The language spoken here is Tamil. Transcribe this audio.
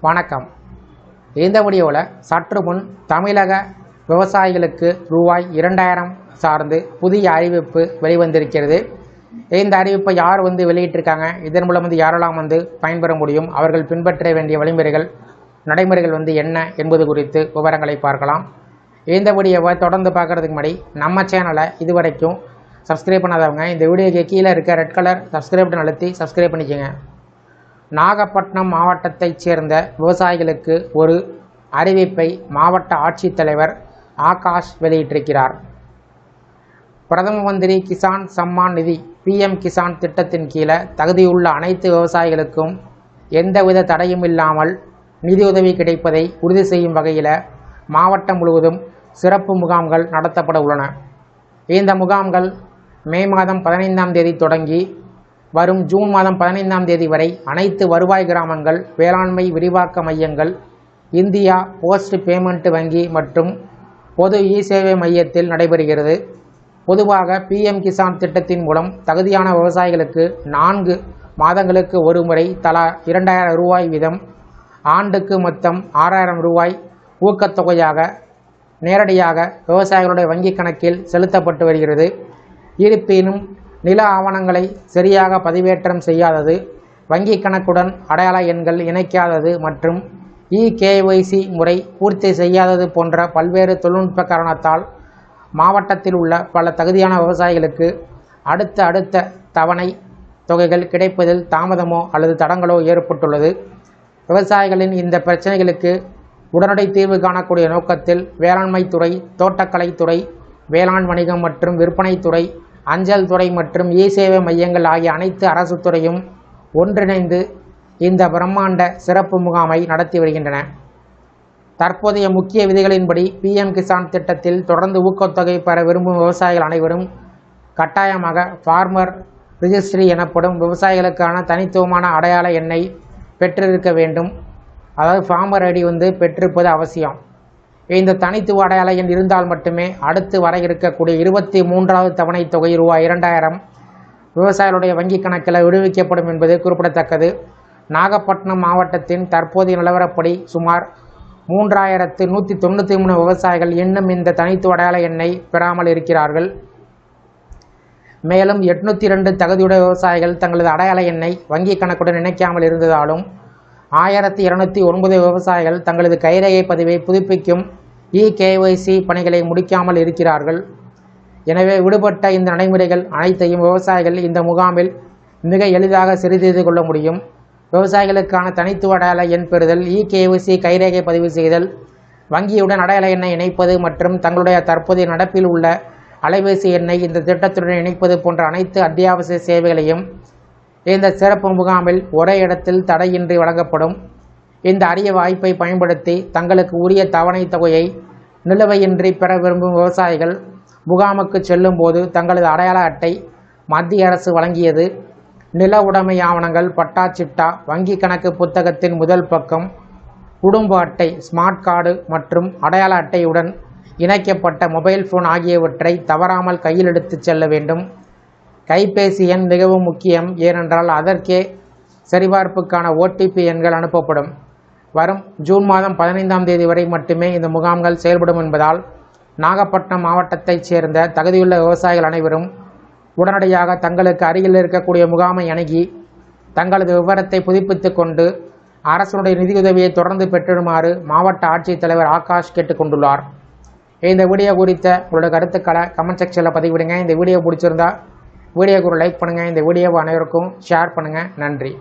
வணக்கம். இந்த வீடியோவில் சற்று முன் தமிழக விவசாயிகளுக்கு ரூபாய் 2000 சார்ந்து புதிய அறிவிப்பு வெளிவந்திருக்கிறது. இந்த அறிவிப்பை யார் வெளியிட்டிருக்காங்க, இதன் மூலம் யாரெல்லாம் பயன்பெற முடியும், அவர்கள் பின்பற்ற வேண்டிய வழிமுறைகள் நடைமுறைகள் என்ன என்பது குறித்து விவரங்களை பார்க்கலாம். இந்த வீடியோவை தொடர்ந்து பார்க்குறதுக்கு முன்னாடி நம்ம சேனலை இதுவரைக்கும் சப்ஸ்கிரைப் பண்ணாதவங்க இந்த வீடியோக்கு கீழே இருக்க ரெட் கலர் சப்ஸ்கிரைப் பட்டன் அழுத்தி சப்ஸ்கிரைப் பண்ணிக்கோங்க. நாகப்பட்டினம் மாவட்டத்தைச் சேர்ந்த விவசாயிகளுக்கு ஒரு அறிவிப்பை மாவட்ட ஆட்சித்தலைவர் ஆகாஷ் வெளியிட்டிருக்கிறார். பிரதம மந்திரி கிசான் சம்மான் நிதி PM கிசான் திட்டத்தின் கீழே தகுதியுள்ள அனைத்து விவசாயிகளுக்கும் எந்தவித தடையும் இல்லாமல் நிதியுதவி கிடைப்பதை உறுதி செய்யும் வகையில் மாவட்டம் முழுவதும் சிறப்பு முகாம்கள் நடத்தப்பட உள்ளன. இந்த முகாம்கள் மே மாதம் 15ஆம் தேதி தொடங்கி வரும் ஜூன் மாதம் 15ஆம் தேதி வரை அனைத்து வருவாய் கிராமங்கள், வேளாண்மை விரிவாக்க மையங்கள், இந்தியா போஸ்ட் பேமெண்ட் வங்கி மற்றும் பொது சேவை மையத்தில் நடைபெறுகிறது. பொதுவாக PM கிசான் திட்டத்தின் மூலம் தகுதியான விவசாயிகளுக்கு 4 மாதங்களுக்கு ஒரு முறை தலா 2000 ரூபாய் வீதம் ஆண்டுக்கு மொத்தம் 6000 ரூபாய் ஊக்கத்தொகையாக நேரடியாக விவசாயிகளுடைய வங்கிக் கணக்கில் செலுத்தப்பட்டு வருகிறது. இருப்பினும் நில ஆவணங்களை சரியாக பதிவேற்றம் செய்யாதது, வங்கி கணக்குடன் அடையாள எண்கள் இணைக்காதது மற்றும் EKYC முறை பூர்த்தி செய்யாதது போன்ற பல்வேறு தொழில்நுட்ப காரணத்தால் மாவட்டத்தில் உள்ள பல தகுதியான விவசாயிகளுக்கு அடுத்த தவணை தொகைகள் கிடைப்பதில் தாமதமோ அல்லது தடங்களோ ஏற்பட்டுள்ளது. விவசாயிகளின் இந்த பிரச்சனைகளுக்கு உடனடி தீர்வு காணக்கூடிய நோக்கத்தில் வேளாண்மைத்துறை, தோட்டக்கலைத்துறை, வேளாண் வணிகம் மற்றும் விற்பனைத்துறை, அஞ்சல் துறை மற்றும் சேவை மையங்கள் ஆகிய அனைத்து அரசு துறையும் ஒன்றிணைந்து இந்த பிரம்மாண்ட சிறப்பு முகாமை நடத்தி வருகின்றன. தற்போதைய முக்கிய விதிகளின்படி PM கிசான் திட்டத்தில் தொடர்ந்து ஊக்கத்தொகை பெற விரும்பும் விவசாயிகள் அனைவரும் கட்டாயமாக ஃபார்மர் ரிஜிஸ்ட்ரி எனப்படும் விவசாயிகளுக்கான தனித்துவமான அடையாள எண்ணை பெற்றிருக்க வேண்டும். அதாவது ஃபார்மர் ஐடி பெற்றிருப்பது அவசியம். இந்த தனித்துவ அடையாள எண் இருந்தால் மட்டுமே அடுத்து வர இருக்கக்கூடிய 23வது தவணை தொகை ரூபாய் 2000 விவசாயிகளுடைய வங்கிக் கணக்கில் விடுவிக்கப்படும் என்பது குறிப்பிடத்தக்கது. நாகப்பட்டினம் மாவட்டத்தின் தற்போதைய நிலவரப்படி சுமார் 3193 விவசாயிகள் இன்னும் இந்த தனித்துவ அடையாள எண்ணை பெறாமல் இருக்கிறார்கள். மேலும் 802 தகுதியுடைய விவசாயிகள் தங்களது அடையாள எண்ணை வங்கிக் கணக்குடன் இணைக்காமல் இருந்ததாலும் 1209 விவசாயிகள் தங்களது கைரேகை பதிவை புதுப்பிக்கும் EKYC பணிகளை முடிக்காமல் இருக்கிறார்கள். எனவே விடுபட்ட இந்த நடைமுறைகள் அனைத்தையும் விவசாயிகள் இந்த முகாமில் மிக எளிதாக சரி செய்து கொள்ள முடியும். விவசாயிகளுக்கான தனித்துவ அடையாள எண் பெறுதல், EKYC கைரேகை பதிவு செய்தல், வங்கியுடன் அடையாள எண்ணை இணைப்பது மற்றும் தங்களுடைய தற்போதைய நடப்பில் உள்ள அலைபேசி எண்ணை இந்த திட்டத்துடன் இணைப்பது போன்ற அனைத்து அத்தியாவசிய சேவைகளையும் இந்த சிறப்பு முகாமில் ஒரே இடத்தில் தடையின்றி வழங்கப்படும். இந்த அரிய வாய்ப்பை பயன்படுத்தி தங்களுக்கு உரிய தவணை தொகையை நிலுவையின்றி பெற விரும்பும் விவசாயிகள் முகாமுக்கு செல்லும் போது தங்களது அடையாள அட்டை, மத்திய அரசு வழங்கியது, நில உடைமை ஆவணங்கள், பட்டாச்சிட்டா, வங்கி கணக்கு புத்தகத்தின் முதல் பக்கம், குடும்ப அட்டை, ஸ்மார்ட் கார்டு மற்றும் அடையாள அட்டையுடன் இணைக்கப்பட்ட மொபைல் ஃபோன் ஆகியவற்றை தவறாமல் கையில் எடுத்து செல்ல வேண்டும். கைபேசி எண் மிகவும் முக்கியம். ஏனென்றால் அதற்கே சரிபார்ப்புக்கான OTP எண்கள் அனுப்பப்படும். வரும் ஜூன் மாதம் 15ஆம் தேதி வரை மட்டுமே இந்த முகாம்கள் செயல்படும் என்பதால் நாகப்பட்டினம் மாவட்டத்தைச் சேர்ந்த தகுதியுள்ள விவசாயிகள் அனைவரும் உடனடியாக தங்களுக்கு அருகில் இருக்கக்கூடிய முகாமை அணுகி தங்களது விவரத்தை புதுப்பித்து கொண்டு அரசுடைய நிதியுதவியை தொடர்ந்து பெற்றிடுமாறு மாவட்ட ஆட்சித்தலைவர் ஆகாஷ் கேட்டுக்கொண்டுள்ளார். இந்த வீடியோ குறித்த உங்களோட கருத்துக்களை கமெண்ட் செக்ஷனில் பதிவிடுங்க. இந்த வீடியோ பிடிச்சிருந்தா வீடியோக்கு ஒரு லைக் பண்ணுங்கள். இந்த வீடியோவை அனைவருக்கும் ஷேர் பண்ணுங்கள். நன்றி.